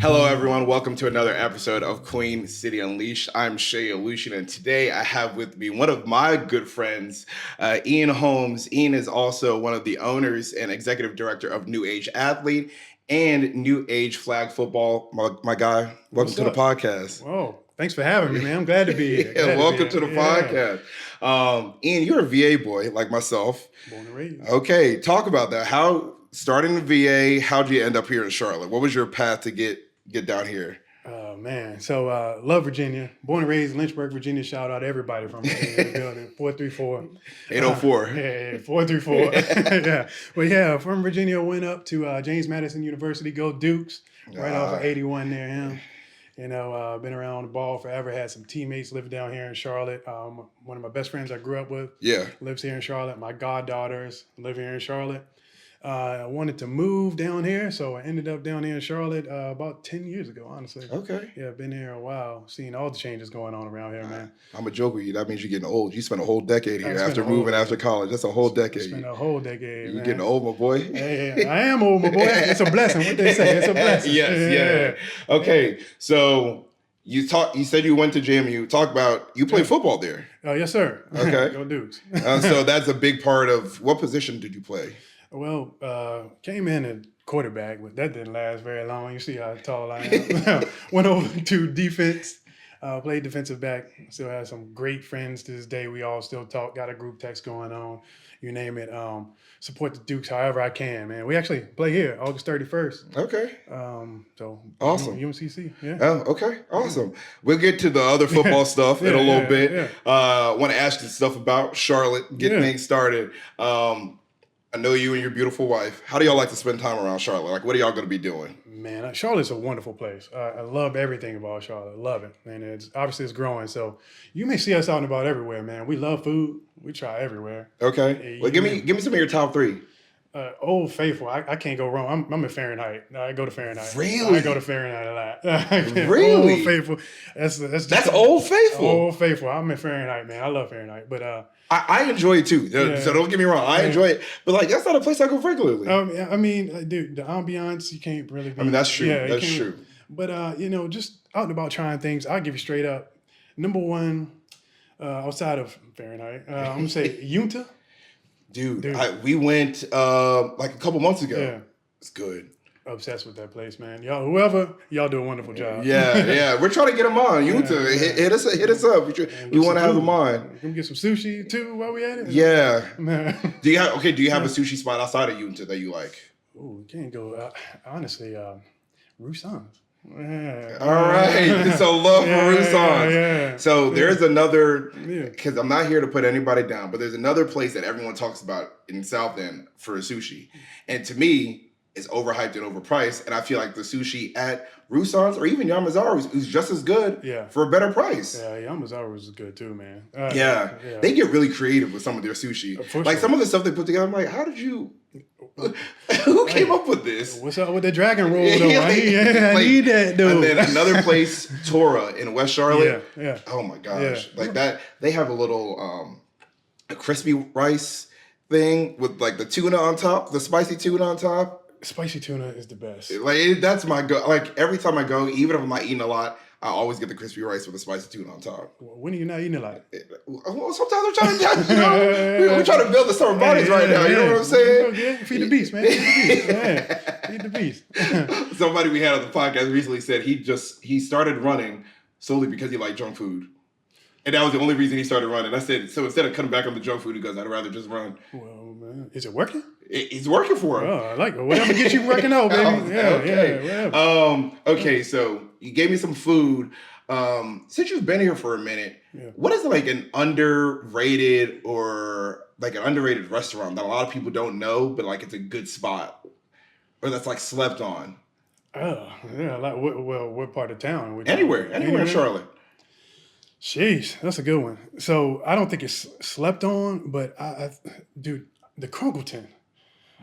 Hello, everyone. Welcome to another episode of Queen City Unleashed. I'm Shay Aleutian, and today I have with me one of my good friends, Ian Holmes. Ian is also one of the owners and executive director of New Age Athlete and New Age Flag Football. My guy, welcome to the podcast. Whoa, thanks for having me, man. I'm glad to be here. Welcome to the podcast. Ian, you're a VA boy like myself. Born and raised. Okay, talk about that. How starting the VA? How'd you end up here in Charlotte? What was your path to get down here? Oh man, so love Virginia. Born and raised in Lynchburg, Virginia. Shout out to everybody from Virginia. Building 434. 804. Yeah, 434. Yeah, well, yeah, from Virginia went up to James Madison University. Go Dukes! Right off of 81 near him. You know, been around the ball forever. Had some teammates living down here in Charlotte. One of my best friends I grew up with lives here in Charlotte. My goddaughters live here in Charlotte. I wanted to move down here, so I ended up down here in Charlotte about 10 years ago, honestly. Okay. Yeah, been here a while, seeing all the changes going on around here, man. I'm a joke with you. That means you're getting old. You spent a whole decade here after moving after college. That's a whole decade. Spent a whole decade, You're getting old, my boy. Hey, I am old, my boy. It's a blessing. What they say, it's a blessing. Yes. Okay, so you said you went to JMU. Talk about, you play football there. Oh, yes, sir. Okay. Go Dukes. So that's a big part of, what position did you play? Well, came in at quarterback, but that didn't last very long. You see how tall I am. Went over to defense, played defensive back. Still have some great friends to this day. We all still talk, got a group text going on, you name it. Support the Dukes however I can, man. We actually play here August 31st. Okay. So awesome. UMCC, yeah. Oh, okay. Awesome. We'll get to the other football stuff in a little bit. Yeah. Want to ask you stuff about Charlotte, get things started. I know you and your beautiful wife. How do y'all like to spend time around Charlotte? Like, what are y'all going to be doing? Man, Charlotte's a wonderful place. I love everything about Charlotte. Love it. And it's growing. So you may see us out and about everywhere, man. We love food. We try everywhere. Okay. Well, give me some of your top three. Old Faithful. I can't go wrong. I'm in Fahrenheit. I go to Fahrenheit. Really? I go to Fahrenheit a lot. Really? Old Faithful. That's Old Faithful. Old Faithful. I'm in Fahrenheit, man. I love Fahrenheit. But I enjoy it too. So don't get me wrong. I enjoy it. But like, that's not a place I go regularly. I mean, dude, the ambiance, you can't really be. I mean, that's true. That's true. But, just out and about trying things, I'll give you straight up. Number one, outside of Fahrenheit, I'm going to say Uinta. Dude. We went like a couple months ago. Yeah. It's good. Obsessed with that place, man. Y'all do a wonderful job. Yeah. We're trying to get them on. Uinta, hit us up. We want to have them on. Can we get some sushi too while we at it? Yeah. Do you have a sushi spot outside of Uinta that you like? Oh, we can't go. Honestly, Roussan's. Yeah. All right. So love for Roussan's. Yeah. So there's another, because I'm not here to put anybody down, but there's another place that everyone talks about in South End for sushi. And to me, it's overhyped and overpriced. And I feel like the sushi at Roussan's or even Yamazaru's is just as good for a better price. Yeah, Yamazaru's is good too, man. They get really creative with some of their sushi. Some of the stuff they put together, I'm like, how did you... Who came up with this? What's up with the dragon roll though? I need that dude. And then another place, Tora in West Charlotte. Yeah. Oh my gosh. Like that, they have a little a crispy rice thing with like the tuna on top, the spicy tuna on top. Spicy tuna is the best. Like that's my go. Like every time I go, even if I'm not eating a lot, I always get the crispy rice with the spicy tuna on top. When are you not eating a lot? Well, sometimes we're trying to, we're trying to build the summer bodies right now. You know what I'm saying? Feed the beast, man. Feed the beast. Somebody we had on the podcast recently said he started running solely because he liked junk food. And that was the only reason he started running. I said, so instead of cutting back on the junk food, he goes, I'd rather just run. Well, man, is it working? It's working for him. Oh, I like it. Whatever gets you working out, baby. Okay, so you gave me some food. Since you've been here for a minute, what is like an underrated restaurant that a lot of people don't know, but like it's a good spot? Or that's like slept on? Oh, yeah. Like, what part of town? Anywhere in Charlotte. Sheesh, that's a good one. So I don't think it's slept on, but dude, the Crunkleton.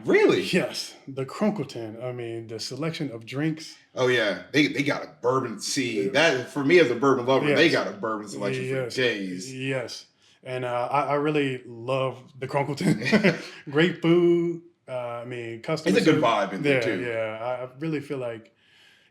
Really? Yes, the Crunkleton. I mean, the selection of drinks. Oh yeah, they got a bourbon. See, that for me as a bourbon lover, they got a bourbon selection for days. Yes, and I really love the Crunkleton. Great food. I mean, customers. It's a good vibe in there too. Yeah, I really feel like,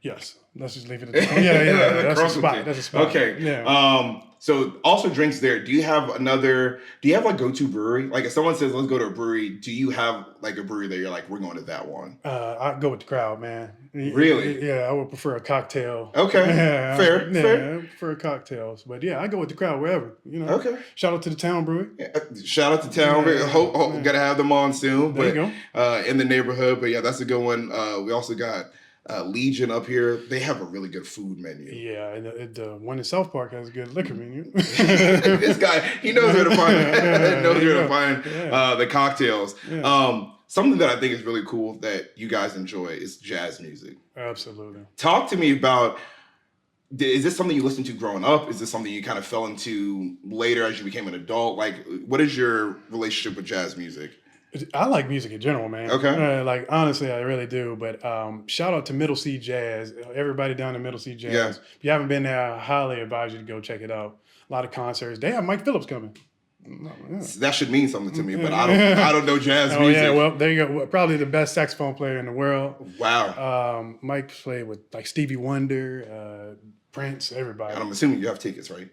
yes, Let's just leave it at that. Yeah. That's a spot. That's a spot. Okay. Yeah. So also drinks there. Do you have like go-to brewery? Like if someone says let's go to a brewery, do you have like a brewery that you're like, we're going to that one? I go with the crowd, man. Really? Yeah, I would prefer a cocktail. Okay. Yeah, Fair. I prefer cocktails. But yeah, I go with the crowd wherever. Okay. Shout out to the Town Brewery. Yeah, shout out to Town Brewery. Gotta have them on soon. There you go. In the neighborhood. But yeah, that's a good one. We also got Legion up here. They have a really good food menu. Yeah, and the one in South Park has a good liquor menu. This guy, he knows where to find the cocktails. Yeah. Something that I think is really cool that you guys enjoy is jazz music. Absolutely. Talk to me about, is this something you listened to growing up? Is this something you kind of fell into later as you became an adult? Like, what is your relationship with jazz music? I like music in general, man. Okay. Like, honestly, I really do. But shout out to Middle C Jazz. Everybody down in Middle C Jazz. Yeah. If you haven't been there, I highly advise you to go check it out. A lot of concerts. They have Mike Phillips coming. Yeah. That should mean something to me, but I don't know jazz music. Yeah, well, there you go. Probably the best saxophone player in the world. Wow. Mike played with like Stevie Wonder, Prince, everybody. And I'm assuming you have tickets, right?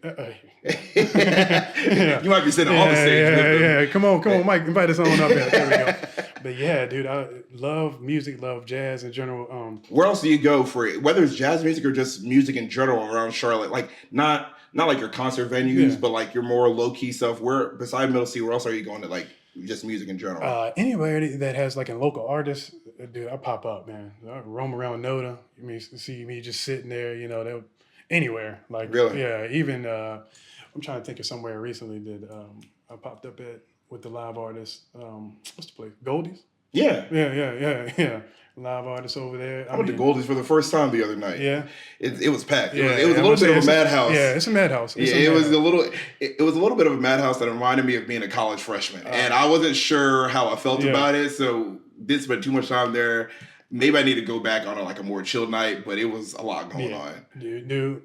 Yeah. You might be sitting on the stage. Yeah. Come on, Mike. Invite us on up here. There we go. But yeah, dude, I love music, love jazz in general. Where else do you go for it? Whether it's jazz music or just music in general around Charlotte, like not like your concert venues, but like your more low key stuff. Where beside Middle C, where else are you going to like just music in general? Anywhere that has like a local artist, dude, I pop up, man. I roam around Noda. You mean see me just sitting there, they'll anywhere. Like really? Yeah, even I'm trying to think of somewhere recently that I popped up at with the live artist. What's the place? Goldie's? Yeah. Live artists over there. I went to Goldie's for the first time the other night. Yeah. It was packed. It was a little bit of a madhouse. Yeah, it's a madhouse. It was a little bit of a madhouse that reminded me of being a college freshman. And I wasn't sure how I felt about it, so didn't spend too much time there. Maybe I need to go back on a more chill night, but it was a lot going on. Dude,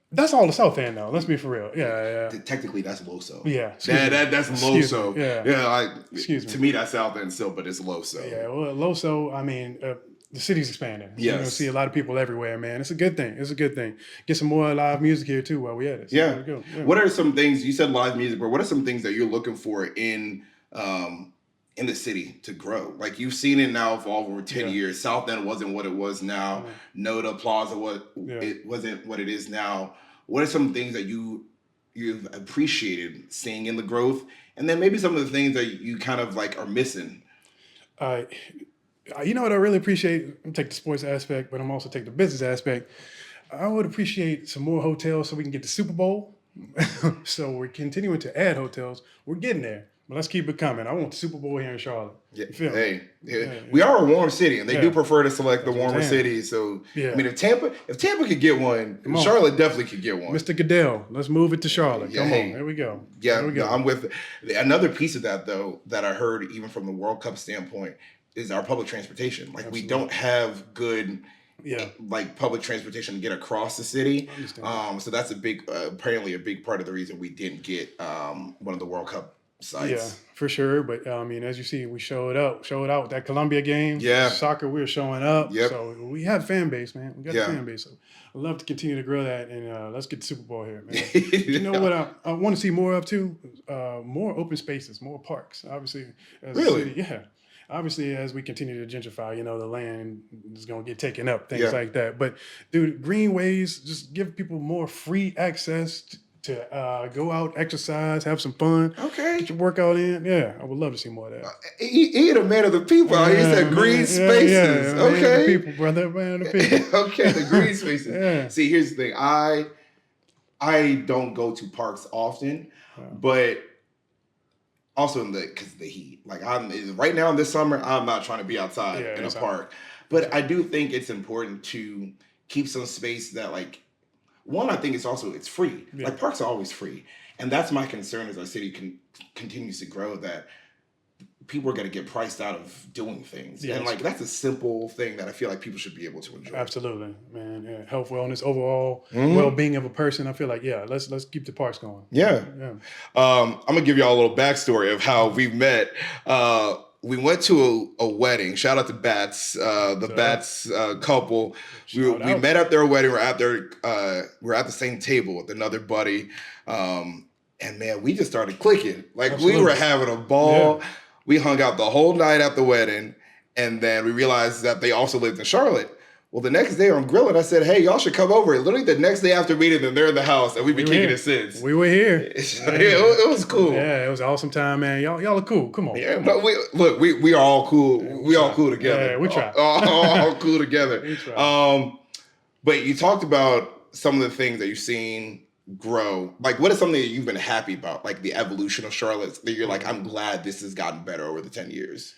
that's all the South End though. Let's be for real. Yeah. Technically, that's Loso. Yeah. That's Loso. Yeah. Excuse me. To me, that's South End still, but it's Loso. Yeah. Well, Loso. I mean, the city's expanding. Yes. You're gonna see a lot of people everywhere, man. It's a good thing. Get some more live music here too while we at it. So yeah. What are some things you said live music, but what are some things that you're looking for in the city to grow? Like you've seen it now evolve over 10 years. South End wasn't what it was now. Noda Plaza it wasn't what it is now. What are some things that you've appreciated seeing in the growth? And then maybe some of the things that you kind of like are missing. You know what I really appreciate? I'm take the sports aspect, but I'm also take the business aspect. I would appreciate some more hotels so we can get the Super Bowl. So we're continuing to add hotels. We're getting there. But let's keep it coming. I want the Super Bowl here in Charlotte. We are a warm city, and they do prefer to select the warmer cities. So, I mean, if Tampa could get one, Charlotte definitely could get one. Mr. Goodell, let's move it to Charlotte. Come on, here we go. Yeah, I'm with another piece of that though that I heard even from the World Cup standpoint is our public transportation. Like we don't have good. Like public transportation to get across the city. So that's apparently a big part of the reason we didn't get one of the World Cup sites. Yeah, for sure. But I mean, as you see, we showed out with that Columbia game. Yeah. Soccer, we were showing up. Yep. So we have fan base, man. We got a fan base. So I'd love to continue to grow that, and let's get the Super Bowl here, man. You know what I want to see more of too? More open spaces, more parks. Obviously, as a city, obviously, as we continue to gentrify, the land is going to get taken up, things like that. But, dude, greenways, just give people more free access to go out, exercise, have some fun. Okay. Get your workout in. Yeah, I would love to see more of that. He a man of the people. He said green spaces. Yeah, okay. Man of the people, brother. Man of the people. Okay, the green spaces. See, here's the thing. I don't go to parks often, but also because of the heat. Like right now in this summer, I'm not trying to be outside in a park. But I do think it's important to keep some space that one, I think it's free. Yeah. Like parks are always free. And that's my concern as our city continues to grow, that people are going to get priced out of doing things. Yeah, and that's a simple thing that I feel like people should be able to enjoy. Absolutely, man. Yeah. Health, wellness, overall well-being of a person. I feel like, let's keep the parks going. Yeah. I'm going to give y'all a little backstory of how we met. we went to a wedding. Shout out to Bats, the Bats couple. We met at their wedding. We're at the same table with another buddy. And man, we just started clicking. Like Absolutely. we were having a ball. Yeah. We hung out the whole night at the wedding. And then we realized that they also lived in Charlotte. Well, the next day on grilling, I said, "Hey, y'all should come over." Literally the next day after meeting them, they're in the house, and we've been kicking it since. We were here. It was cool. Yeah, it was an awesome time, man. Y'all are cool. Come on. Yeah, but we are all cool. We all cool together. Yeah, we try. All cool together. We try. But you talked about some of the things that you've seen grow. Like, what is something that you've been happy about? Like the evolution of Charlotte, that you're like, I'm glad this has gotten better over the 10 years.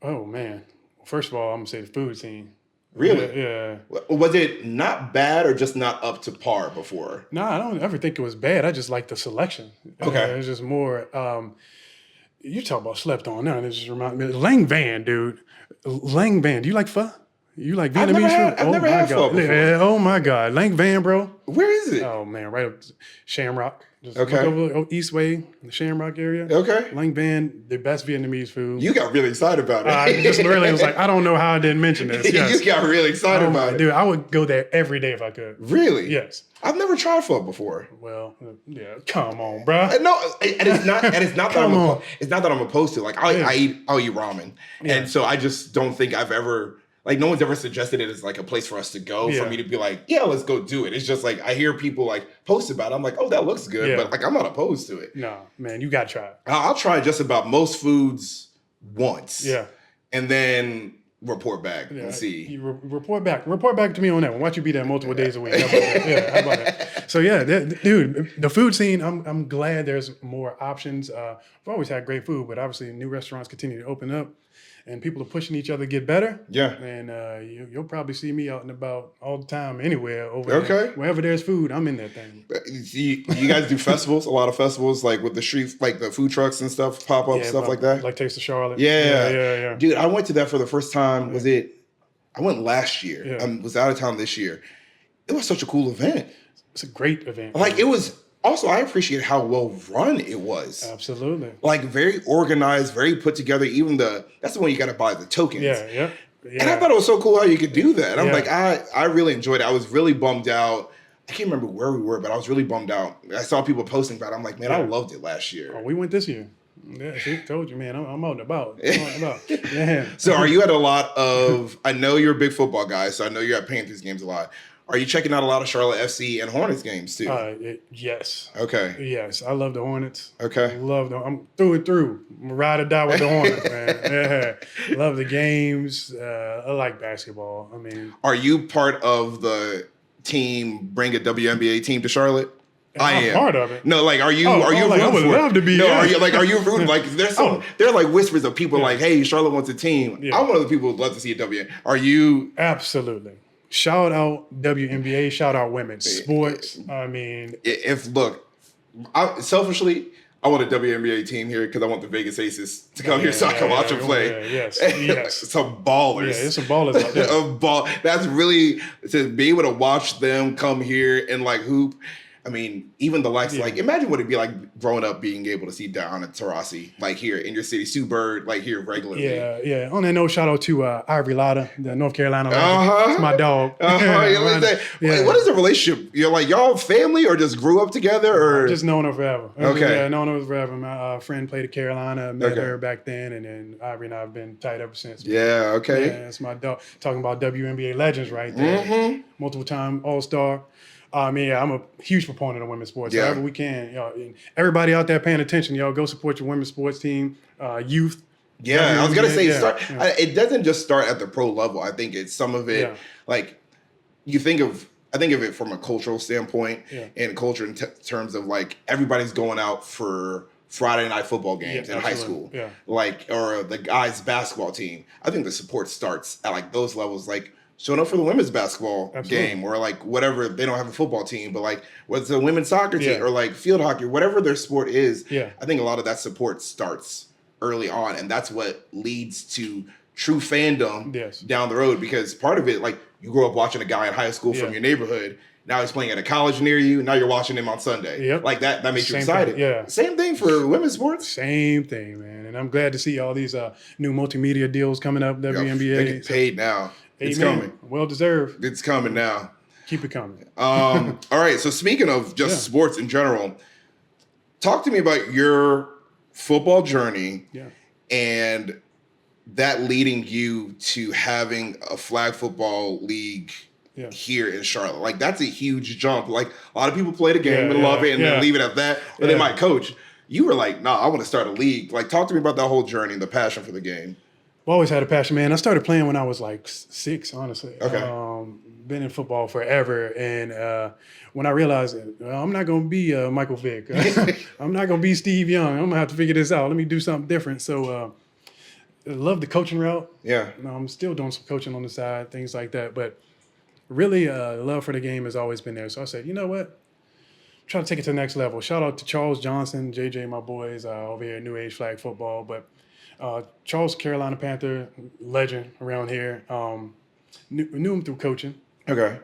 Oh man. First of all, I'm gonna say the food scene. Really? Yeah. Was it not bad or just not up to par before? No, I don't ever think it was bad. I just like the selection. Okay. It's just more. You talk about slept on now. This just reminds me. Lang Van, dude. Lang Van. Do you like pho? You like Vietnamese food? I've never had pho before. Yeah, oh my God. Lang Van, bro. Where is it? Oh man, right up Shamrock. Just Okay. look over Eastway, the Shamrock area. Okay. Lang Van, the best Vietnamese food. You got really excited about it. I just really was like, I don't know how I didn't mention this. Yes. You got really excited about it. Dude, I would go there every day if I could. Really? Yes. I've never tried pho before. Well, yeah, come on, bro. No, and it's not that it's not that I'm opposed to. Like I'll eat ramen, and so I just don't think I've ever. Like no one's ever suggested it as like a place for us to go for me to be like, yeah, let's go do it. It's just like I hear people like post about it. I'm like, oh, that looks good, but like I'm not opposed to it. No, man, you gotta try it. I'll try just about most foods once. Yeah. And then report back and see. You report back to me on that one. Watch you be there multiple days a week. How about that? How about that? So yeah, dude, the food scene. I'm glad there's more options. We've always had great food, but obviously new restaurants continue to open up. And people are pushing each other to get better. Yeah. And you'll probably see me out and about all the time anywhere over there. Wherever there's food, I'm in that thing. You guys do festivals? A lot of festivals, like with the street, like the food trucks and stuff, pop-up stuff like that? Like Taste of Charlotte. Yeah. Dude, I went to that for the first time. I went last year. Yeah. I was out of town this year. It was such a cool event. It's a great event. Like it was... Also, I appreciate how well run it was. Absolutely. Like very organized, very put together. That's the one you got to buy the tokens. Yeah. And I thought it was so cool how you could do that. I'm like, I really enjoyed it. I was really bummed out. I can't remember where we were, but I was really bummed out. I saw people posting about it. I'm like, man, I loved it last year. Oh, we went this year. Yeah, see, told you, man. I'm out and about. Yeah. So are you at a lot of, I know you're a big football guy, so I know you're at Panthers games a lot. Are you checking out a lot of Charlotte FC and Hornets games too? Yes. Okay. Yes, I love the Hornets. Okay. I love them. I'm through and through. I'm ride or die with the Hornets, man. Yeah. Love the games. I like basketball. I mean, are you part of the team bring a WNBA team to Charlotte? I am part of it. No, like, are you like, rooting I would for love to be. No, are you rooting? Like, there are like whispers of people like, hey, Charlotte wants a team. Yeah. I'm one of the people who'd love to see a WNBA. Are you? Absolutely. Shout out WNBA, shout out women's sports. I mean, selfishly, I want a WNBA team here because I want the Vegas Aces to come here so I can watch them play. Yes. Some ballers. Yeah, there's some ballers out there. That's really, to be able to watch them come here and like hoop. I mean, even the likes, like, imagine what it'd be like growing up being able to see Diana Taurasi, like here in your city, Sue Bird, like here regularly. Yeah. On that note, shout out to Ivory Lotta, the North Carolina legend. It's my dog. What is the relationship? You're like, y'all family or just grew up together? Or just known her forever. Okay. Yeah, known her forever. My friend played at Carolina, met her back then, and then Ivory and I have been tight ever since. Yeah, okay. Yeah, that's my dog. Talking about WNBA legends right there. Mm-hmm. Multiple time All-Star. I'm a huge proponent of women's sports. However we can, and everybody out there paying attention, go support your women's sports team, youth. Yeah, I was gonna say, it doesn't just start at the pro level. I think it's some of it. Like I think of it from a cultural standpoint and culture in terms of like everybody's going out for Friday night football games in high school, like or the guys basketball team. I think the support starts at like those levels, like. Showing up for the women's basketball game or like whatever, they don't have a football team, but like what's a women's soccer team or like field hockey, whatever their sport is. Yeah. I think a lot of that support starts early on, and that's what leads to true fandom down the road, because part of it, like you grow up watching a guy in high school from your neighborhood, Now he's playing at a college near you. Now you're watching him on Sunday. Yep. Like that makes you Same excited. thing, yeah. Same thing for women's sports. Same thing, man. And I'm glad to see all these new multimedia deals coming up, WNBA. They get paid now. It's Amen. coming. Well deserved. It's coming now. Keep it coming. All right. So speaking of just sports in general, talk to me about your football journey and that leading you to having a flag football league here in Charlotte. Like, that's a huge jump. Like, a lot of people play the game and love it and then leave it at that, or they might coach. You were like, nah, I want to start a league. Like, talk to me about that whole journey and the passion for the game. I've always had a passion, man. I started playing when I was like 6, honestly. Okay. Been in football forever. And when I realized I'm not going to be Michael Vick. I'm not going to be Steve Young. I'm going to have to figure this out. Let me do something different. So I love the coaching route. Yeah. I'm still doing some coaching on the side, things like that. But really, the love for the game has always been there. So I said, you know what? Try to take it to the next level. Shout out to Charles Johnson, JJ, my boys over here at New Age Flag Football. But Charles, Carolina Panther, legend around here. Knew him through coaching. Okay.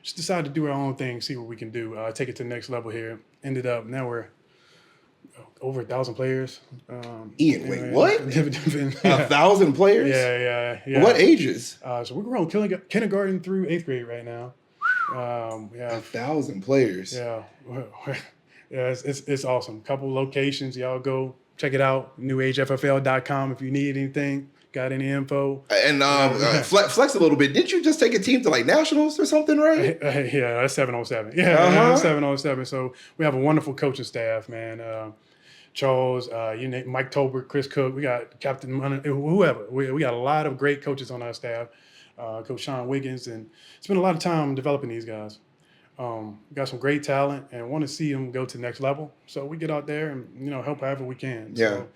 Just decided to do our own thing, see what we can do, take it to the next level here. Ended up, now we're over 1,000 players. Ian, wait, what? 1,000 players? Yeah. What ages? So we're growing kindergarten through 8th grade right now. We have 1,000 players. Yeah, it's awesome. Couple locations, y'all go check it out. NewAgeFFL.com if you need anything. Got any info? And flex a little bit. Didn't you just take a team to like nationals or something, right? Yeah, that's 707. Yeah, 707. So we have a wonderful coaching staff, man. Charles, you name Mike Tolbert, Chris Cook. We got Captain Munn, whoever. We got a lot of great coaches on our staff. Coach Sean Wiggins, and spent a lot of time developing these guys. Got some great talent and want to see them go to the next level. So we get out there and help however we can. Yeah. So,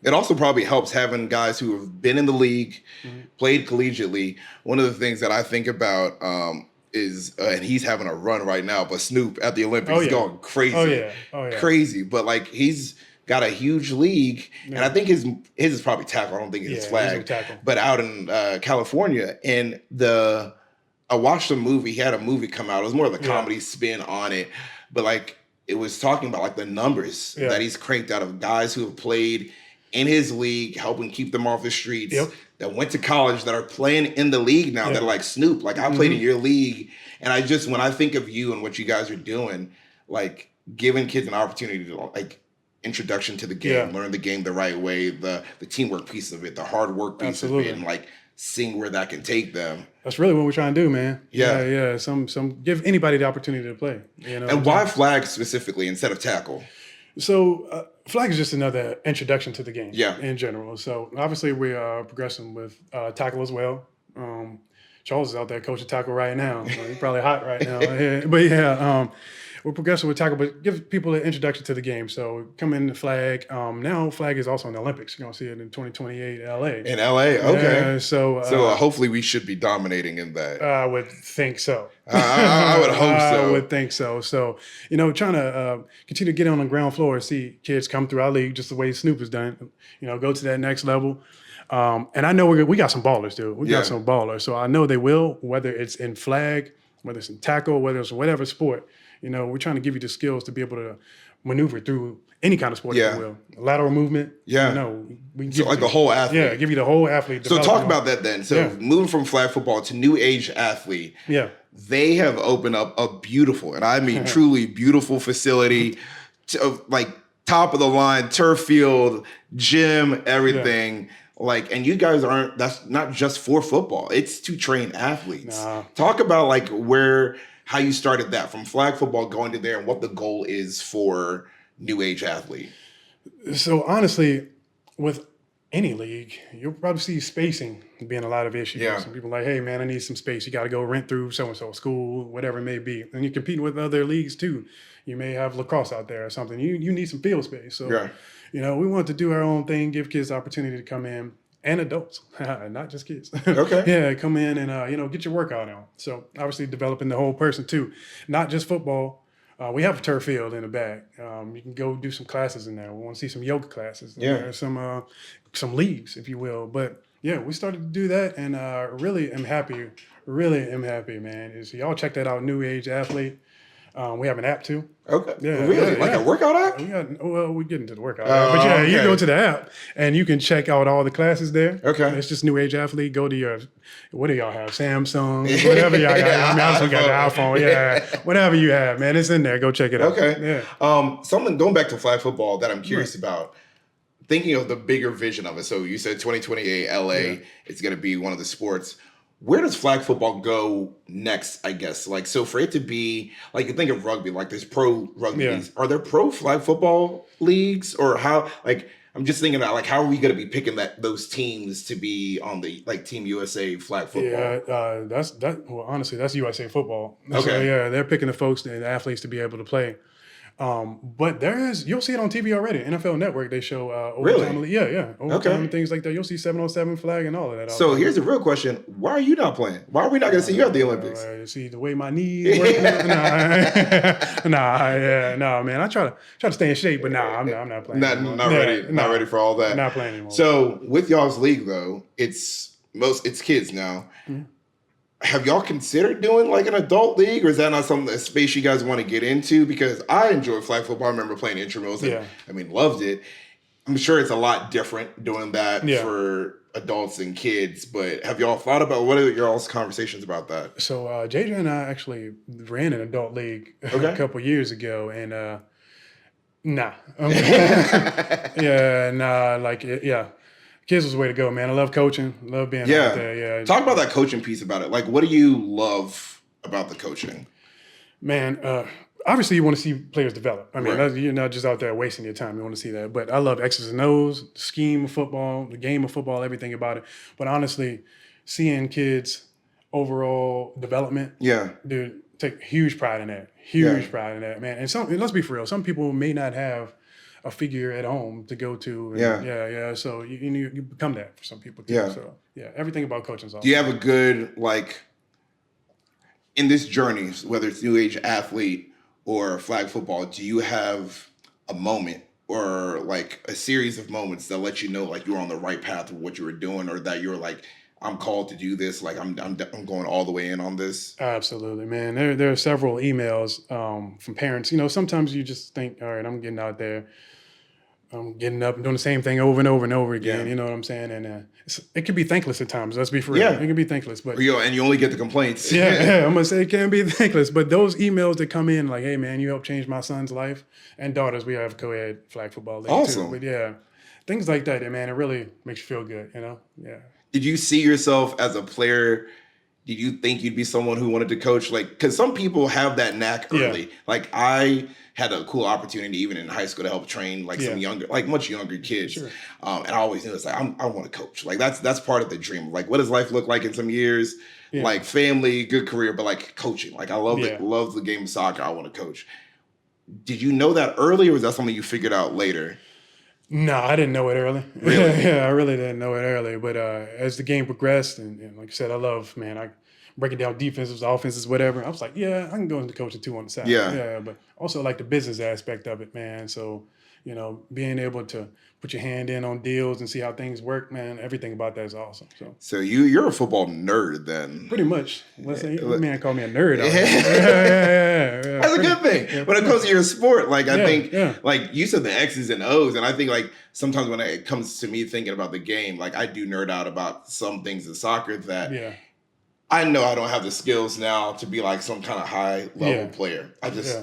It also probably helps having guys who have been in the league, played collegiately. One of the things that I think about is, and he's having a run right now, but Snoop at the Olympics is going crazy. Oh yeah. Crazy. But like, he's got a huge league, and I think his is probably tackle. I don't think it's flag. But out in California, and I watched a movie. He had a movie come out. It was more of a comedy spin on it, but like, it was talking about like the numbers that he's cranked out of guys who have played in his league, helping keep them off the streets, that went to college, that are playing in the league now, that are like, Snoop, like, I played in your league. And when I think of you and what you guys are doing, like giving kids an opportunity to like introduction to the game, learn the game the right way, the teamwork piece of it, the hard work piece of it, and like seeing where that can take them. That's really what we're trying to do, man. Yeah. Some give anybody the opportunity to play. And why flag specifically instead of tackle? So flag is just another introduction to the game. In general. So obviously we are progressing with tackle as well. Charles is out there coaching tackle right now. He's probably hot right now. But we're progressing with tackle, but give people an introduction to the game. So come in the flag. Now flag is also in the Olympics. You're going to see it in 2028 LA. In LA, okay. So hopefully we should be dominating in that. I would think so. I would hope so. I would think so. So, trying to continue to get on the ground floor, see kids come through our league just the way Snoop has done, go to that next level. And I know we got some ballers, dude. We got some ballers. So I know they will, whether it's in flag, whether it's in tackle, whether it's whatever sport. We're trying to give you the skills to be able to maneuver through any kind of sport, if you will. Lateral movement. Yeah. We can so like the whole athlete. Yeah, give you the whole athlete. So talk about that then. So moving from flag football to new age athlete. Yeah. They have opened up a beautiful, and I mean truly beautiful facility, like top of the line, turf field, gym, everything. Like, and you guys that's not just for football. It's to train athletes. Nah. Talk about like how you started that from flag football going to there and what the goal is for new age athlete. So honestly, with any league, you'll probably see spacing being a lot of issues. Yeah. Some people are like, hey man, I need some space. You got to go rent through so-and-so school, whatever it may be. And you're competing with other leagues too. You may have lacrosse out there or something. You need some field space. So, we want to do our own thing, give kids the opportunity to come in, and adults, not just kids. Okay. Come in and, get your workout on. So obviously developing the whole person too, not just football. We have a turf field in the back. You can go do some classes in there. We want to see some yoga classes. Some leagues, if you will. But Yeah, we started to do that, and really am happy. Really am happy, man. Is y'all check that out? New Age Athlete. We have an app too. Okay. Yeah, Really? yeah, Like a yeah. workout app? We got. Well, we get into the workout app, but yeah, you go Okay. to the app and you can check out all the classes there. Okay. It's just New Age Athlete. Go to your. What do y'all have? Samsung, whatever y'all got. I mean, I also got the iPhone. Yeah, whatever you have, man, it's in there. Go check it out. Okay. Yeah. Something going back to flag football that I'm Right. curious about. Thinking of the bigger vision of it. So you said 2028 LA, Yeah. it's going to be one of the sports. Where does flag football go next, I guess? Like, so for it to be, like, you think of rugby, like there's pro rugby Yeah. leagues. Are there pro flag football leagues? Or how, like, I'm just thinking about, like, how are we going to be picking those teams to be on the, like, Team USA flag football? Yeah, that's that. Well, honestly, that's USA football. So Okay. yeah, they're picking the folks, the athletes, to be able to play. But you'll see it on TV already. NFL Network, they show overtime. Really? Yeah, overtime Okay. and things like that. You'll see 7-on-7 flag and all of that. So here's the real question. Why are you not playing? Why are we not going to see you at the Olympics? See the way my knees work. Nah, man. I try to stay in shape, but I'm not playing. anymore. Not ready. Not ready for all that. Not playing anymore. So with y'all's league though, it's kids now. Mhm. Have y'all considered doing like an adult league, or is that not something, a space you guys want to get into? Because I enjoy flag football. I remember playing intramurals and Yeah. I mean loved it. I'm sure it's a lot different doing that Yeah. for adults and kids, but have y'all thought about, what are y'all's conversations about that? So JJ and I actually ran an adult league Okay. a couple years ago, and nah, yeah, nah, like yeah, kids was the way to go, man. I love coaching, love being out there. Yeah, Talk about that coaching piece about it. Like, what do you love about the coaching? man. Obviously, you want to see players develop. I mean, Right. you're not just out there wasting your time. You want to see that. But I love X's and O's, the scheme of football, the game of football, everything about it. But honestly, seeing kids' overall development, Yeah. dude, take huge pride in that. Huge Yeah. pride in that, man. And let's be for real. Some people may not have a figure at home to go to. And yeah. So you become that for some people too. Yeah. So yeah, everything about coaching is awesome. Do you have a good, like, in this journey, whether it's new age athlete or flag football, do you have a moment or like a series of moments that let you know like you're on the right path of what you were doing, or that you're like, I'm called to do this, like I'm going all the way in on this? Absolutely, man. There are several emails from parents. Sometimes you just think, all right, I'm getting out there. I'm getting up and doing the same thing over and over and over again. Yeah. You know what I'm saying? And it can be thankless at times. Let's be for real. Yeah. It can be thankless, but And you only get the complaints. yeah, I'm gonna say it can be thankless. But those emails that come in, like, "Hey, man, you helped change my son's life and daughters." We have co-ed flag football league Awesome. too. But yeah, things like that, man, it really makes you feel good. Yeah. Did you see yourself as a player? Did you think you'd be someone who wanted to coach? Like, because some people have that knack early. Yeah. Like, I had a cool opportunity even in high school to help train like some Yeah. younger, like much younger kids. Sure. And I always knew it's like, I want to coach. Like, that's part of the dream. Like, what does life look like in some years? Yeah. Like family, good career, but like coaching. Like, I love Yeah. love the game of soccer. I want to coach. Did you know that early, or was that something you figured out later? No, I didn't know it early. Really? Yeah, I really didn't know it early. But as the game progressed, and like I said, I breaking down defenses, offenses, whatever. I was like, yeah, I can go into coaching too on the side. Yeah. But also like the business aspect of it, man. So, being able to put your hand in on deals and see how things work, man, everything about that is awesome. So You're a football nerd then. pretty much, let's say, man called me a nerd. Yeah. Yeah. That's a good thing. When it comes to your sport, like I think, yeah. like you said, the X's and O's, and I think like sometimes when it comes to me thinking about the game, like I do nerd out about some things in soccer that Yeah. I know I don't have the skills now to be like some kind of high level player. I just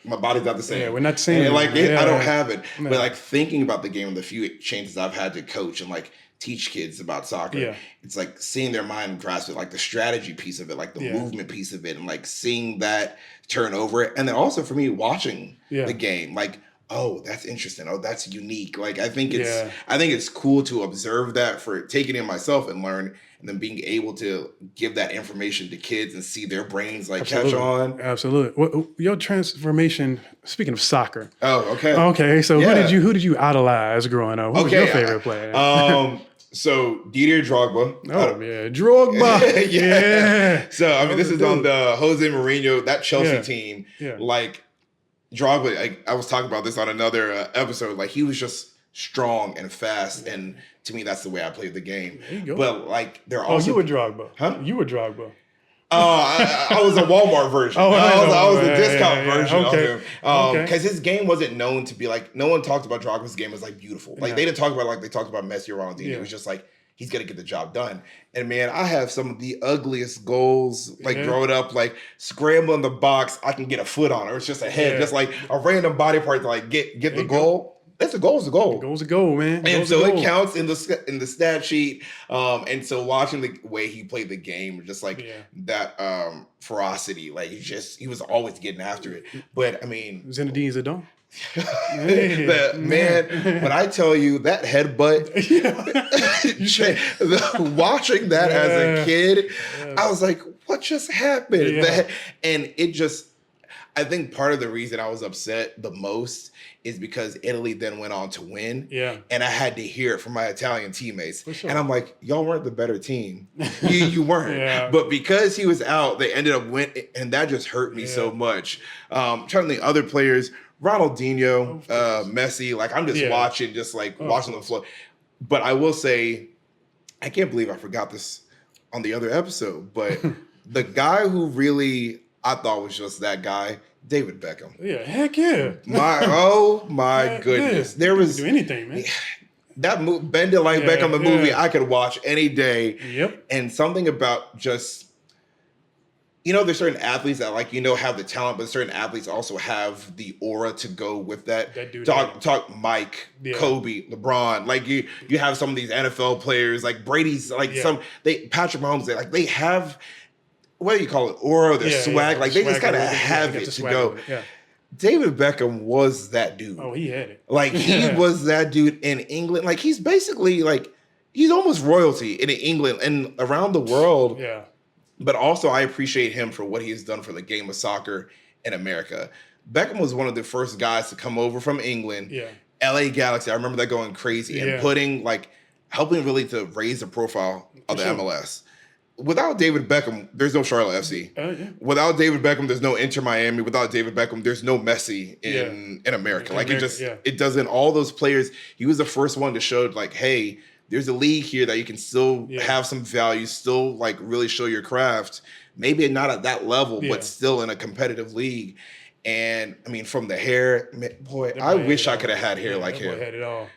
my body's not the same. Yeah, we're not the same. And, like I don't have it. No. But like thinking about the game and the few chances I've had to coach and like teach kids about soccer, Yeah. it's like seeing their mind grasp it, like the strategy piece of it, like the movement piece of it, and like seeing that turn over. And then also for me watching the game, like, oh, that's interesting. Oh, that's unique. Like I think it's cool to observe that, for taking it myself and learn, and then being able to give that information to kids and see their brains like catch on. Absolutely. Well, your transformation. Speaking of soccer. Oh, okay. Okay, so who did you idolize growing up? Who was your favorite player? So Didier Drogba. Oh yeah, Drogba. Yeah. So I mean, this is on the Jose Mourinho, that Chelsea team. Yeah. Like Drogba, I was talking about this on another episode. Like he was just strong and fast. And to me, that's the way I played the game. There you go. But like they're Oh, also you were Drogba. Huh? You were Drogba. I was a Walmart version. Oh, I was the yeah, discount yeah, version okay. of him. Okay. Because his game wasn't known to be like, no one talked about Drogba's game as like beautiful. Like No. they didn't talk about like they talked about Messi or Ronaldinho. Yeah. It was just like, he's gonna get the job done. And man, I have some of the ugliest goals like growing up, like scrambling the box, I can get a foot on it. Or it's just a head, just like a random body part to like get the goal. That's a goal is a goal. Goal's a goal, man. And so it counts in the stat sheet. And so watching the way he played the game, just like that ferocity, like he was always getting after it. But I mean, Zinedine Zidane. Man, when I tell you that headbutt, watching that as a kid, I was like, what just happened? And it just, I think part of the reason I was upset the most is because Italy then went on to win. Yeah. And I had to hear it from my Italian teammates. Sure. And I'm like, y'all weren't the better team. You weren't. Yeah. But because he was out, they ended up winning. And that just hurt me so much. Trying to think other players, Ronaldinho, Messi, like I'm just watching, watching the flow. But I will say, I can't believe I forgot this on the other episode, but the guy who really I thought was just that guy, David Beckham. Yeah, heck yeah. My goodness. There was do anything, man. That Bend It Like Beckham, the movie I could watch any day. Yep. And something about just, there's certain athletes that have the talent, but certain athletes also have the aura to go with that. Talk Mike, Kobe, LeBron. Like you have some of these NFL players, like Brady's, Patrick Mahomes, they have, what do you call it, aura, their swag. Like they just kind of have it to go. David Beckham was that dude. Oh, he had it. Like he was that dude in England. Like he's basically he's almost royalty in England and around the world. Yeah. But also I appreciate him for what he has done for the game of soccer in America. Beckham was one of the first guys to come over from England. Yeah. LA Galaxy. I remember that going crazy and helping really to raise the profile of the MLS. Without David Beckham, there's no Charlotte FC. Without David Beckham, there's no Inter Miami. Without David Beckham, there's no Messi in America. It doesn't. All those players, he was the first one to show hey, there's a league here that you can still have some value, still really show your craft. Maybe not at that level, but still in a competitive league. And I mean, from the hair, boy, I wish I could have had hair like him. Had it all.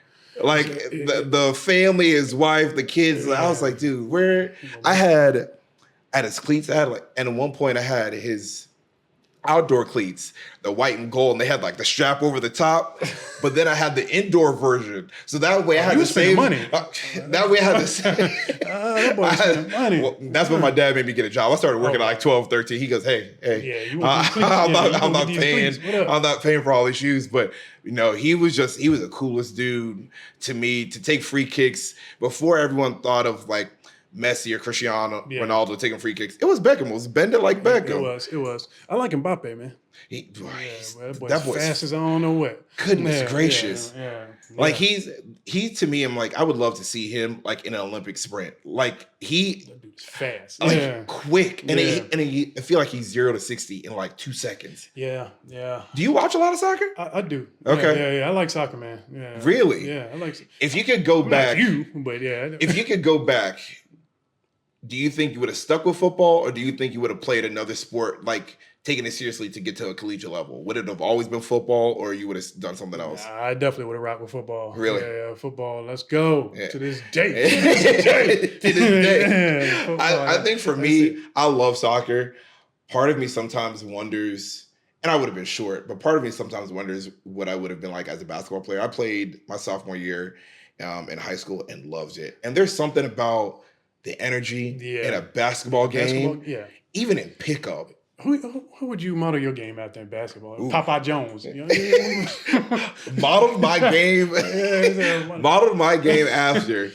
Like the family, his wife, the kids. I was like, dude, I had his cleats. And at one point I had his outdoor cleats, the white and gold, and they had the strap over the top. But then I had the indoor version, so that way I had to save money. That way I had to save. Money. Well, that's when my dad made me get a job. I started working at 12, 13. He goes, hey, I'm not paying for all these shoes. But he was the coolest dude to me to take free kicks before everyone thought of Messi or Cristiano Ronaldo taking free kicks. It was Beckham. It was Bend It Like Beckham. It was. I like Mbappe, man. That boy's fast as I don't know what. Goodness gracious. He to me, I'm I would love to see him in an Olympic sprint. That dude's fast. Quick. And I feel like he's 0 to 60 in 2 seconds. Yeah. Do you watch a lot of soccer? I do. Okay. Yeah. I like soccer, man. Yeah. Really? Yeah. I like. If you could go back. But yeah. If you could go back, do you think you would have stuck with football, or do you think you would have played another sport, taking it seriously to get to a collegiate level? Would it have always been football, or you would have done something else? I definitely would have rocked with football. Really? Yeah, football. Let's go to this day. To this day. I think for me, I love soccer. Part of me sometimes wonders, and I would have been short, but part of me sometimes wonders what I would have been like as a basketball player. I played my sophomore year in high school and loved it. And there's something about the energy in a basketball game, even in pickup. Who would you model your game after in basketball? Ooh. Papa Jones. Modeled my game after.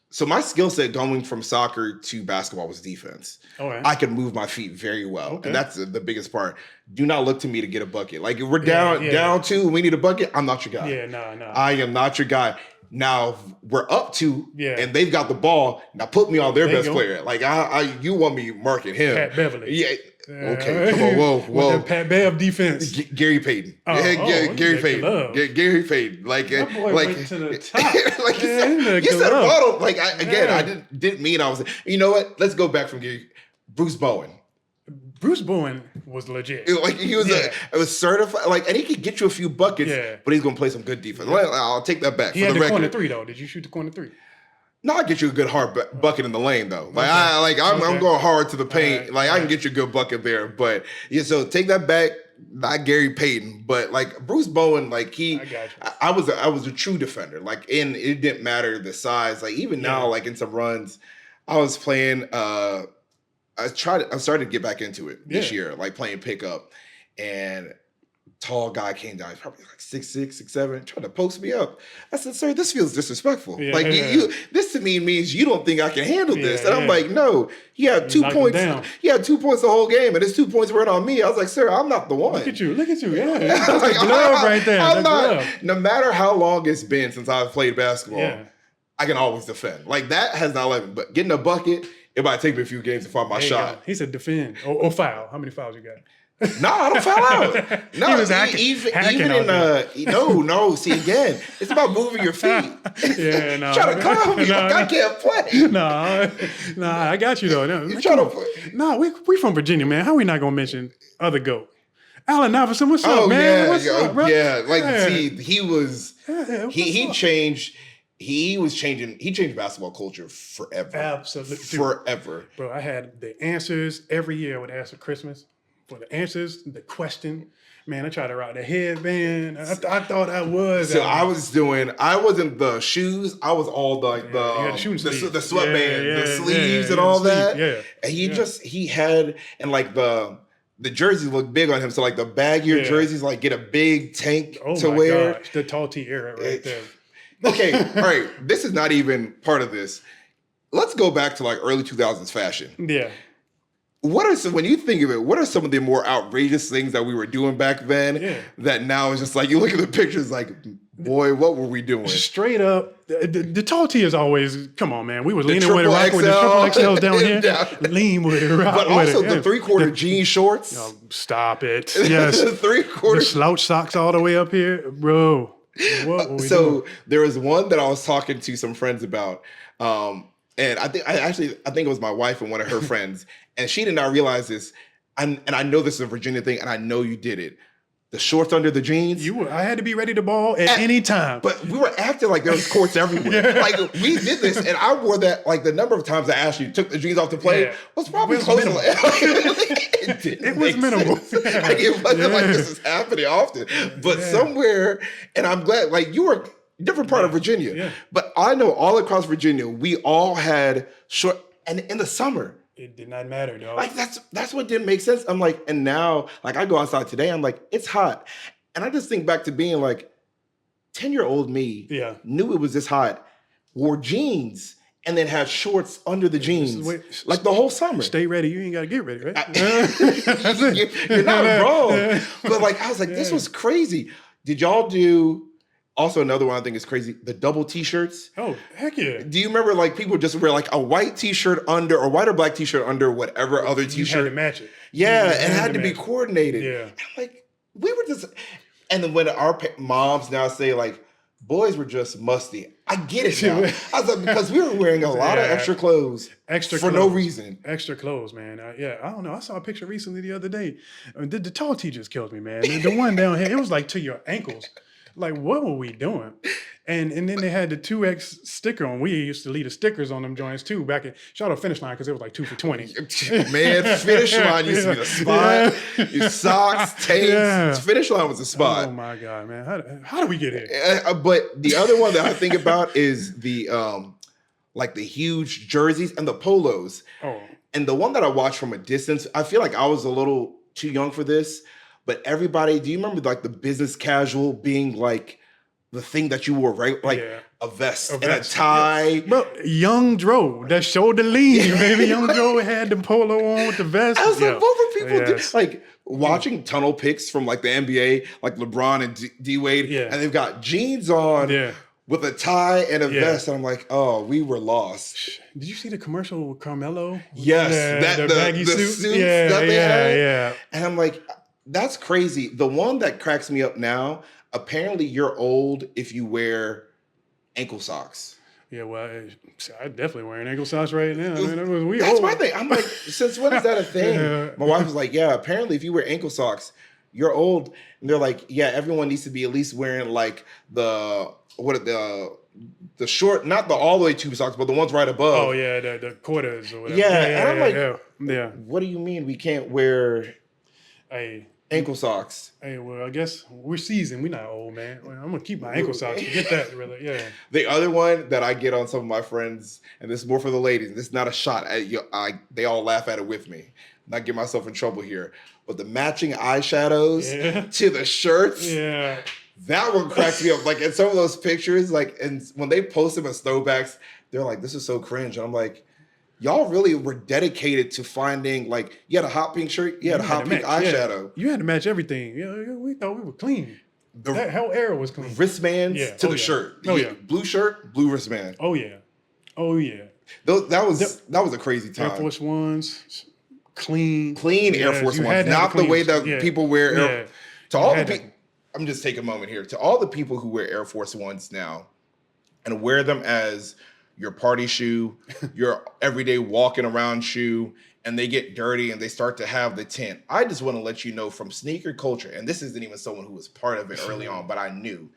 So my skill set going from soccer to basketball was defense. Okay. I could move my feet very well. And that's the biggest part. Do not look to me to get a bucket. If we're down 2 and we need a bucket, I'm not your guy. No. I am not your guy. Now we're up 2, Yeah. and they've got the ball. Now put me on their There you best go. player. Like you want me marking him? Pat Beverly. Yeah. Okay. Come on. Whoa. With the Pat Bev defense. Gary Payton. Gary Payton. Gary Payton. Like, that boy like went to the top. like Man, you said bottle. Like Yeah. I didn't mean I was. You know what? Let's go back from Gary. Bruce Bowen. Bruce Bowen was legit. Like he was it was certified. Like, and he could get you a few buckets. Yeah. But he's gonna play some good defense. I'll take that back. He for had the the record. corner 3 though. Did you shoot the corner 3? No, I get you a good hard bucket in the lane though. Like I'm going hard to the paint. Right. I can get you a good bucket there. But yeah, so take that back. Not Gary Payton, but like Bruce Bowen, like I was a true defender. Like, and it didn't matter the size. Like even now, like in some runs, I was playing. I started to get back into it this year, like playing pickup, and tall guy came down. He's probably like 6'6", 6'7", trying to post me up. I said, "Sir, this feels disrespectful. Like this to me means you don't think I can handle this." And I'm like, "No, he had 2 points. He had 2 points the whole game, and his 2 points weren't on me." I was like, "Sir, I'm not the one." Look at you, yeah. That's like, the glove right there. I'm not. No matter how long it's been since I've played basketball, I can always defend. Like that has not left me. But getting a bucket, it might take me a few games to find my shot. He said defend or foul. How many fouls you got? No, I don't foul out. No, he was hacking no. See, again, it's about moving your feet. Yeah, no. Trying to calm me. Like, I can't play. No, I got you though. No, you trying to play? No, we from Virginia, man. How we not gonna mention other GOAT? Allen Iverson, what's up, man? What's up, bro? Yeah, see, he was he changed. He changed basketball culture forever. Absolutely. Forever. Bro, I had the answers every year. I would ask for Christmas. For the answers, the question. Man, I tried to rock the headband. I thought I was. So I wasn't the shoes. I was all the sweatband, the sleeves and all that. Yeah. And he had, and like the jerseys look big on him. So like the baggier jerseys, like get a big tank to wear. Gosh, the tall T era right there. Okay, all right. This is not even part of this. Let's go back to like early 2000s fashion. Yeah. When you think of it, what are some of the more outrageous things that we were doing back then that now is just like, you look at the pictures like, boy, what were we doing? Straight up, the tall T is always, come on, man. We was leaning with it, rocking with the triple XLs down here. Lean with it, rock but with it. But also the 3/4 jean shorts. Oh, stop it. Yes. The 3/4. The slouch socks all the way up here. Bro, what were we doing? There was one that I was talking to some friends about. And I think it was my wife and one of her friends, and she did not realize this. And I know this is a Virginia thing, and I know you did it. The shorts under the jeans. I had to be ready to ball at any time. But we were acting like there was courts everywhere. Like we did this, and I wore that. Like the number of times I asked you took the jeans off to play was probably close to like, it was minimal. Like it wasn't like this is happening often. But somewhere, and I'm glad. Like you were. Different part of Virginia. Yeah. But I know all across Virginia, we all had short, and in the summer. It did not matter, dog. Like that's what didn't make sense. I'm like, and now, like I go outside today, I'm like, it's hot. And I just think back to being like 10-year-old me knew it was this hot, wore jeans, and then had shorts under the jeans. Like the whole summer. Stay ready. You ain't got to get ready, right? You're not wrong. But like, I was like, this was crazy. Did y'all do... Also, another one I think is crazy, the double T-shirts. Oh, heck yeah. Do you remember like people just wear like a white T-shirt under or white or black T-shirt under whatever other T-shirt? You had to match it. Yeah, it had to be coordinated. Yeah. And I'm like, we were just... And then when our moms now say like, boys were just musty. I get it now. I was like, because we were wearing a lot of extra clothes for no reason. Extra clothes, man. I don't know. I saw a picture recently the other day. I mean, the tall T just killed me, man. The one down here, it was like to your ankles. Like, what were we doing? And then they had the 2X sticker on. We used to leave the stickers on them joints too. Back at shout out Finish Line because it was like 2 for $20. Man, Finish Line used to be the spot. Your socks, tapes. Yeah. Finish Line was a spot. Oh my God, man. How do we get here? But the other one that I think about is the like the huge jerseys and the polos. Oh. And the one that I watched from a distance, I feel like I was a little too young for this. But everybody, do you remember like the business casual being like the thing that you wore, right? Like a vest and a tie. Yeah. Bro, Young Dro, that showed the lean, baby. Young Dro had the polo on with the vest. I was like, what were people doing? Like watching tunnel pics from like the NBA, like LeBron and D Wade, and they've got jeans on with a tie and a Yeah. vest. And I'm like, oh, we were lost. Did you see the commercial with Carmelo? Yes, The baggy the suit. suits Yeah, that they had. yeah. And I'm like, that's crazy. The one that cracks me up now, apparently you're old if you wear ankle socks. Yeah, well, I definitely wearing ankle socks right now. Man, we That's old. my thing. I'm like, since when is that a thing? Yeah. My wife was like, yeah, apparently if you wear ankle socks, you're old. And they're like, yeah, everyone needs to be at least wearing like the short, not the all the way tube socks, but the ones right above. Oh yeah, the quarters or whatever. Yeah, and I'm like, yeah. what do you mean we can't wear Hey, ankle socks? hey, well, I guess we're seasoned. We're not old, man. Well, I'm gonna keep my ankle socks. Forget that, really. Yeah. The other one that I get on some of my friends, and this is more for the ladies. This is not a shot at you. They all laugh at it with me. Not get myself in trouble here, but the matching eyeshadows to the shirts. Yeah. That one cracks me up. Like in some of those pictures, like, and when they post them as throwbacks, they're like, "This is so cringe." And I'm like, y'all really were dedicated to finding, like, you had a hot pink shirt, you had a hot pink eyeshadow. You had to match everything. Yeah, we thought we were clean. That whole era was clean. Wristbands to the shirt. Oh yeah. Blue shirt, blue wristband. Oh yeah. Oh yeah. That was a crazy time. Air Force Ones, clean Air Force Ones, not the way that people wear. To all the people, I'm just taking a moment here. To all the people who wear Air Force Ones now and wear them as your party shoe, your everyday walking around shoe, and they get dirty and they start to have the tint. I just want to let you know from sneaker culture, and this isn't even someone who was part of it early on, but I knew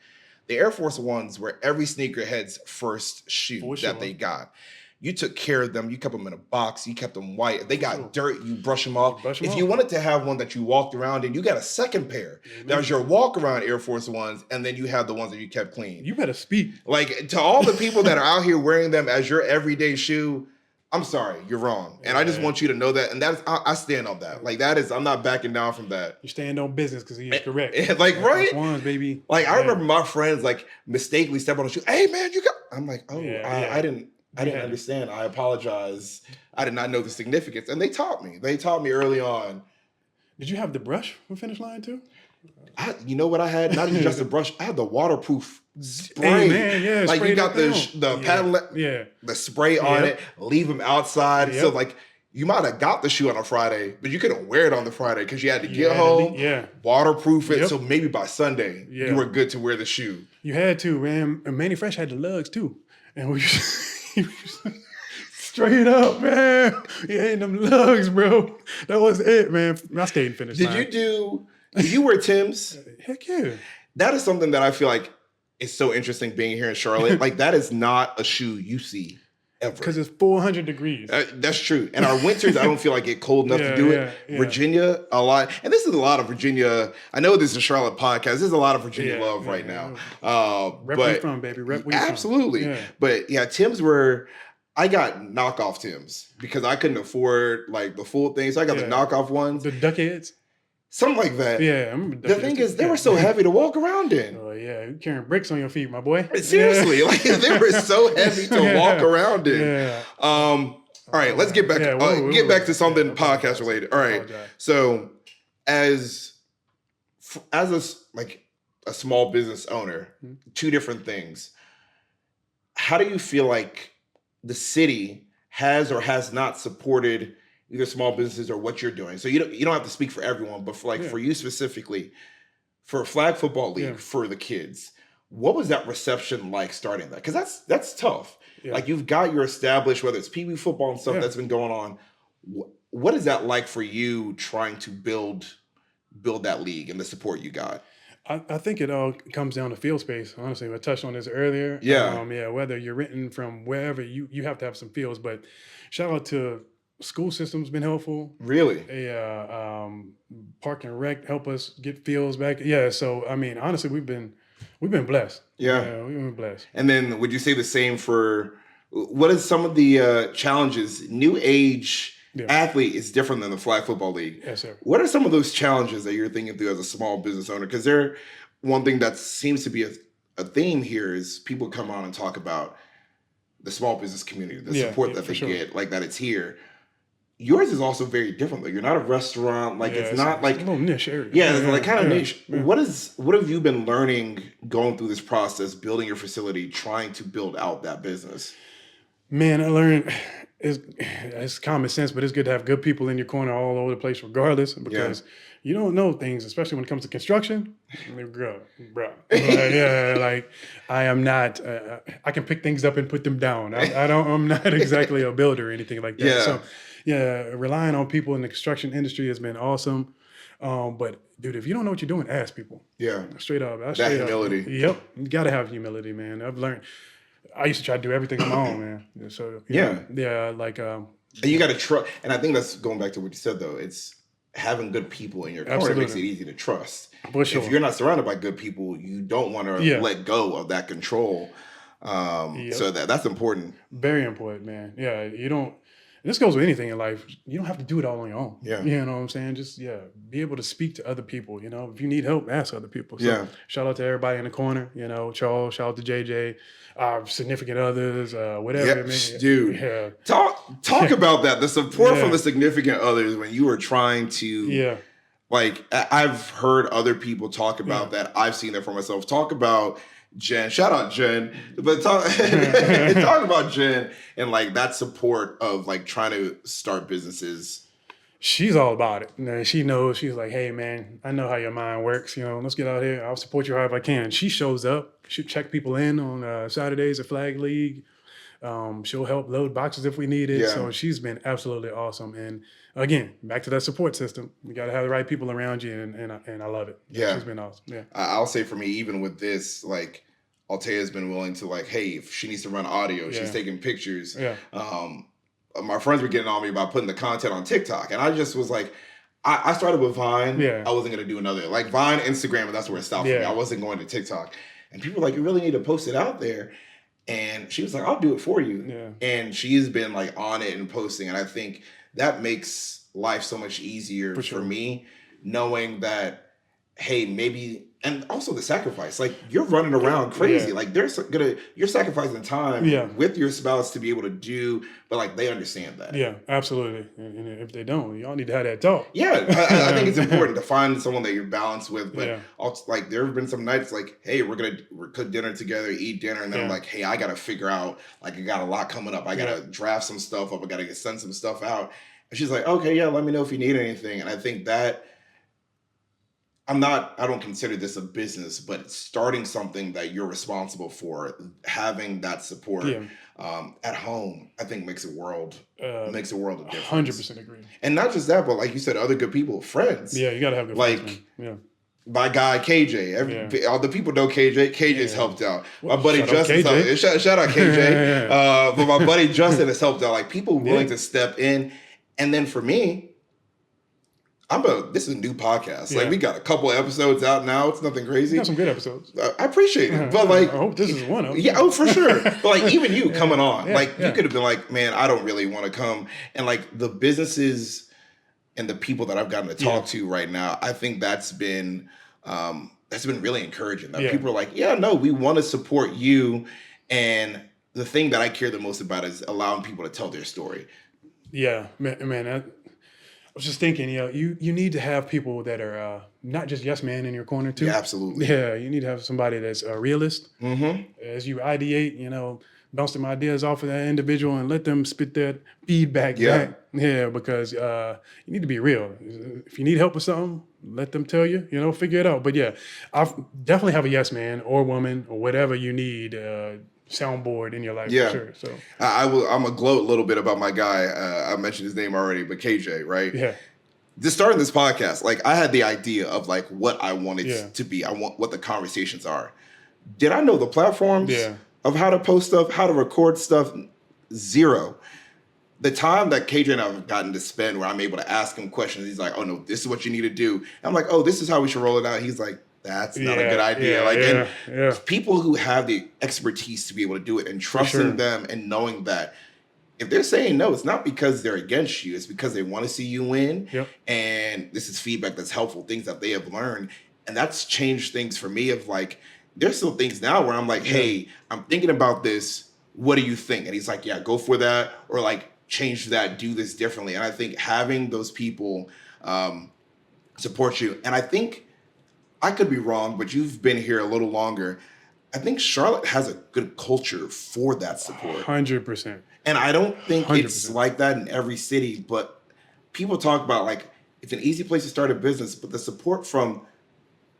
the Air Force Ones were every sneakerhead's first shoe that they got. You took care of them. You kept them in a box. You kept them white. If they got dirt, you brush them off. If you wanted to have one that you walked around in, you got a second pair. That was your walk around Air Force Ones, and then you had the ones that you kept clean. You better speak. Like, to all the people that are out here wearing them as your everyday shoe, I'm sorry, you're wrong. And I just want you to know that. And that's, I stand on that. Like, that is, I'm not backing down from that. You stand on business because he is correct. Like, right? Ones, baby. Like, I remember my friends, like, mistakenly step on a shoe. Hey, man, you got, I'm like, oh, I didn't understand. I apologize. I did not know the significance. And they taught me. They taught me early on. Did you have the brush for Finish Line too? You know what I had? Not even just a brush. I had the waterproof spray. Hey, man, yeah, like you got the paddle, the spray on it. Leave them outside. So like you might have got the shoe on a Friday, but you couldn't wear it on the Friday because you had to get home, waterproof it. So maybe by Sunday you were good to wear the shoe. You had to, man. And Manny Fresh had the lugs too, and we. Straight up, man. You ain't them lugs, bro. That was it, man. I stayed in Finish Line. Did you wear Tim's? Heck yeah. That is something that I feel like is so interesting being here in Charlotte. Like, that is not a shoe you see ever. Because it's 400 degrees. That's true. And our winters, I don't feel like get cold enough to do it. Virginia, a lot. And this is a lot of Virginia. I know this is a Charlotte podcast. There's a lot of Virginia love right now. Rep where you from, baby. Rep where you from. Absolutely. But yeah, Tim's were... I got knockoff Timbs because I couldn't afford like the full thing. So I got the knockoff ones. The Duckheads? Something like that. Yeah, I remember the thing is, they were so heavy to walk around in. Oh, yeah. You're carrying bricks on your feet, my boy. Seriously. Like, they were so heavy to walk around in. Yeah. All right, let's get back, get back to something podcast related. All right. So as a small business owner, two different things. How do you feel like the city has or has not supported either small businesses or what you're doing? So you don't have to speak for everyone, but for you specifically, for Flag Football League, for the kids, what was that reception like starting that? Because that's tough. Yeah. Like, you've got your established, whether it's Pee Wee football and stuff that's been going on. What is that like for you trying to build that league and the support you got? I think it all comes down to field space. Honestly, I touched on this earlier. Whether you're renting from wherever, you have to have some fields. But shout out to school system's been helpful. Really? Park and Rec help us get fields back. Yeah. So I mean, honestly, we've been blessed. Yeah, we've been blessed. And then, would you say the same for what is some of the challenges? New age athlete is different than the Flag Football League. Yes, sir. What are some of those challenges that you're thinking through as a small business owner? Because one thing that seems to be a theme here is people come on and talk about the small business community, the support that they get, like that it's here. yours is also very different. Like you're not a restaurant. Like Yeah, it's not it's a like little niche area. yeah, it's like kind of Yeah, niche. yeah. What have you been learning going through this process, building your facility, trying to build out that business? Man, I learned it's common sense, but it's good to have good people in your corner all over the place, regardless, Yeah. because you don't know things, especially when it comes to construction. Bro, yeah, like I am not. I can pick things up and put them down. I don't. I'm not exactly a builder or anything like that. Yeah. So, yeah, relying on people in the construction industry has been awesome. But dude, if you don't know what you're doing, ask people. Yeah. Straight up, that's That straight up. humility. Yep, you gotta have humility, man. I've learned. I used to try to do everything on my own, man. Yeah, so Yeah. yeah, like And you got to trust. And I think that's going back to what you said, though. It's having good people in your corner makes it absolutely easy to trust. for If sure. you're not surrounded by good people, you don't want to Yeah, let go of that control. yep, So that's important. very important, man. Yeah, you don't. And this goes with anything in life. You don't have to do it all on your own. Yeah. You know what I'm saying? Just be able to speak to other people. You know, if you need help, ask other people. So Yeah. shout out to everybody in the corner. You know, Charles. Shout out to JJ, our significant others, whatever. Yeah, It may, dude. yeah, Talk about that. The support from yeah, the significant others when you were trying to yeah, like. I've heard other people talk yeah. about that. I've seen that for myself. Talk about Jen. Shout out Jen. But talk about Jen and like that support of like trying to start businesses. She's all about it. You know, she knows. She's like, hey, man, I know how your mind works. You know, let's get out here. I'll support you however I can. She shows up. She'll check people in on Saturdays at Flag League. She'll help load boxes if we need it. Yeah. So she's been absolutely awesome. And again, back to that support system. You got to have the right people around you, and I love it. Yeah. She's been awesome. Yeah. I'll say for me, even with this, like Altea's been willing to like, hey, if she needs to run audio, she's Yeah. taking pictures. Yeah. My friends were getting on me about putting the content on TikTok, and I just was like, I started with Vine. Yeah. I wasn't gonna do another like Vine, Instagram, and that's where it stopped for me. Yeah. I wasn't going to TikTok, and people were like, you really need to post it out there. And she was like, I'll do it for you. Yeah. And she's been like on it and posting, and I think that makes life so much easier For sure. for me, knowing that hey, maybe, and also the sacrifice. Like you're running around crazy. Yeah. Like you're sacrificing time Yeah. with your spouse to be able to do, but like they understand that. Yeah, absolutely. And if they don't, y'all need to have that talk. Yeah, I think it's important to find someone that you're balanced with. But Yeah. also, like there have been some nights like, hey, we're cook dinner together, eat dinner, and then I'm Yeah. like, hey, I gotta figure out like I got a lot coming up. I gotta draft some stuff up. I gotta send some stuff out. And she's like, okay, yeah, let me know if you need anything. And I think that I don't consider this a business, but starting something that you're responsible for, having that support Yeah. at home, I think makes a world of difference. 100% agree. And not just that, but like you said, other good people, friends. Yeah, you got to have good Like, friends, man. My guy KJ, all the people know KJ. KJ's Yeah. helped out. Well, My buddy shout out Justin, KJ. shout out KJ. But my buddy Justin has helped out. Like people willing Yeah. to step in, and then for me, this is a new podcast. Like Yeah. we got a couple episodes out now. It's nothing You crazy. got some good episodes. I appreciate it, but like I hope this is one of them. yeah, oh for sure. But like even you coming on, Yeah, like you yeah. could have been like, man, I don't really want to come. And like the businesses and the people that I've gotten to talk to right now, I think that's been really encouraging. That Yeah. people are like, yeah, no, we want to support you. And the thing that I care the most about is allowing people to tell their story. Yeah, man. I was just thinking, you need to have people that are not just yes man in your corner too. Yeah, absolutely. Yeah, you need to have somebody that's a realist. Mm-hmm. As you ideate, bounce some ideas off of that individual and let them spit that feedback Yeah. back. Yeah, because you need to be real. If you need help with something, let them tell you, figure it out. But yeah, I definitely have a yes man or woman or whatever you need soundboard in your life Yeah. for sure. So I'm gonna gloat a little bit about my guy. I mentioned his name already, but KJ, right? yeah, Just starting this podcast, like I had the idea of like what I wanted Yeah. to be. I want what the conversations are. Did I know the platforms Yeah. of how to post stuff, how to record stuff? Zero. The time that KJ and I have gotten to spend where I'm able to ask him questions, he's like, oh no, this is what you need to do. I'm like, oh, this is how we should roll it out. He's like, that's not a good idea. And people who have the expertise to be able to do it and trusting sure. them and knowing that if they're saying no, it's not because they're against you. It's because they want to see you win. Yep. And this is feedback that's helpful, things that they have learned. And that's changed things for me of like, there's still things now where I'm like, hey, I'm thinking about this. What do you think? And he's like, yeah, go for that. Or like, change that, do this differently. And I think having those people support you, and I think I could be wrong, but you've been here a little longer. I think Charlotte has a good culture for that support. 100%. And I don't think 100%. it's like that in every city, but people talk about like it's an easy place to start a business, but the support from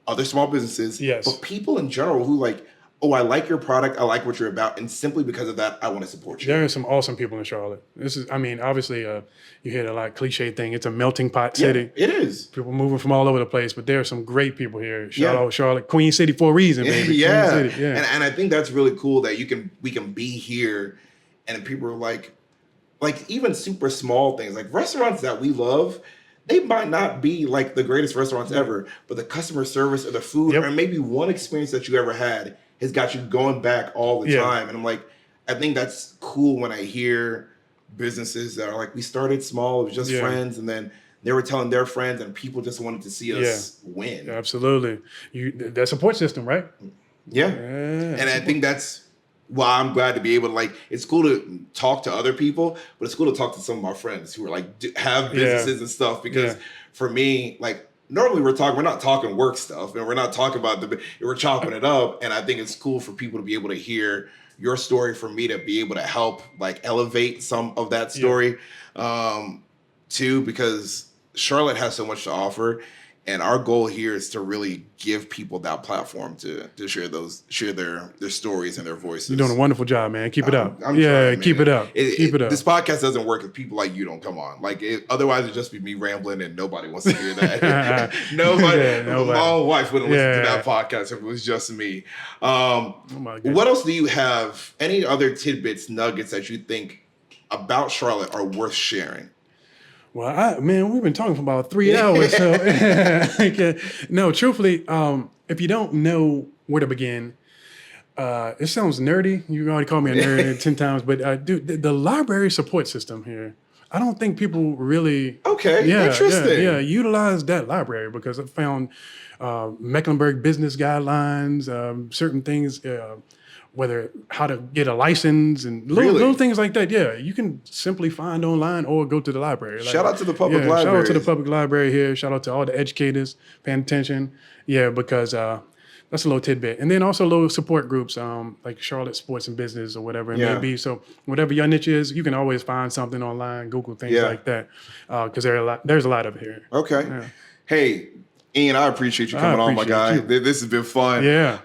other small businesses, yes, but people in general who like, oh, I like your product, I like what you're about, and simply because of that, I want to support you. There are some awesome people in Charlotte. This is, I mean, obviously, you hear a lot of cliche thing. It's a melting pot city. Yeah, it is. People moving from all over the place, but there are some great people here. Charlotte, Queen City for a reason, baby. Yeah, Queen City. Yeah. And I think that's really cool that we can be here, and people are like even super small things like restaurants that we love. They might not be like the greatest restaurants ever, but the customer service or the food or maybe one experience that you ever had has got you going back all the time. And I'm like, I think that's cool when I hear businesses that are like, we started small, it was just friends, and then they were telling their friends, and people just wanted to see us win. Absolutely. That support system, right? Yeah. And I think that's why I'm glad to be able to, like, it's cool to talk to other people, but it's cool to talk to some of my friends who are like, have businesses and stuff, because for me, like, normally we're not talking work stuff, and we're not talking about we're chopping it up. And I think it's cool for people to be able to hear your story, for me to be able to help like elevate some of that story too, because Charlotte has so much to offer. And our goal here is to really give people that platform to share their stories and their voices. You're doing a wonderful job, man. Keep it up. I'm trying, keep it up. Keep it up. This podcast doesn't work if people like you don't come on. Like, otherwise it'd just be me rambling, and nobody wants to hear that. nobody. My wife wouldn't listen to that podcast if it was just me. What else do you have? Any other tidbits, nuggets that you think about Charlotte are worth sharing? Well, we've been talking for about 3 hours. So, no, truthfully, if you don't know where to begin, it sounds nerdy. You already called me a nerd 10 times, but dude, the library support system here, I don't think people really interesting. Utilize that library, because I found Mecklenburg business guidelines, certain things. Whether how to get a license and little things like that. Yeah, you can simply find online or go to the library. Shout out to the public library. Shout out to the public library here. Shout out to all the educators paying attention. Yeah, because that's a little tidbit. And then also little support groups, like Charlotte Sports and Business or whatever it may be. So whatever your niche is, you can always find something online, Google things like that, because there's a lot of it here. Okay. Yeah. Hey, Ian, I appreciate you coming on, my guy. This has been fun. Yeah.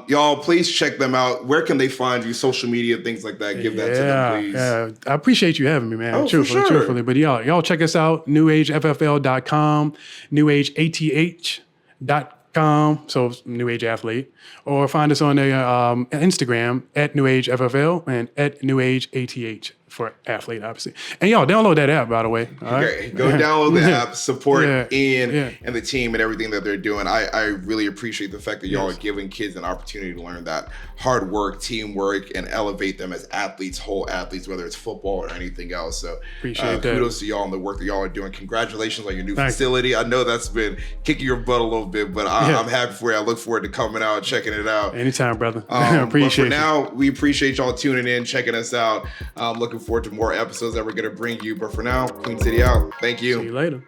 Y'all, please check them out. Where can they find you? Social media, things like that. Give that to them, please. Yeah. I appreciate you having me, man. Oh, truthfully. For sure. But y'all check us out. NewAgeFFL.com, NewAgeATH.com. So New Age Athlete. Or find us on the Instagram at NewAgeFFL and at NewAgeATH. For athlete, obviously. And y'all download that app, by the way. Okay, go download the app, support Ian and the team and everything that they're doing. I really appreciate the fact that y'all are giving kids an opportunity to learn that hard work, teamwork, and elevate them as athletes, whole athletes, whether it's football or anything else. So appreciate that. Kudos to y'all on the work that y'all are doing. Congratulations on your new facility. I know that's been kicking your butt a little bit, but I'm happy for you. I look forward to coming out and checking it out. Anytime, brother. Appreciate it. But for now, we appreciate y'all tuning in, checking us out. Looking forward to more episodes that we're going to bring you. But for now, Queen City out. Thank you. See you later.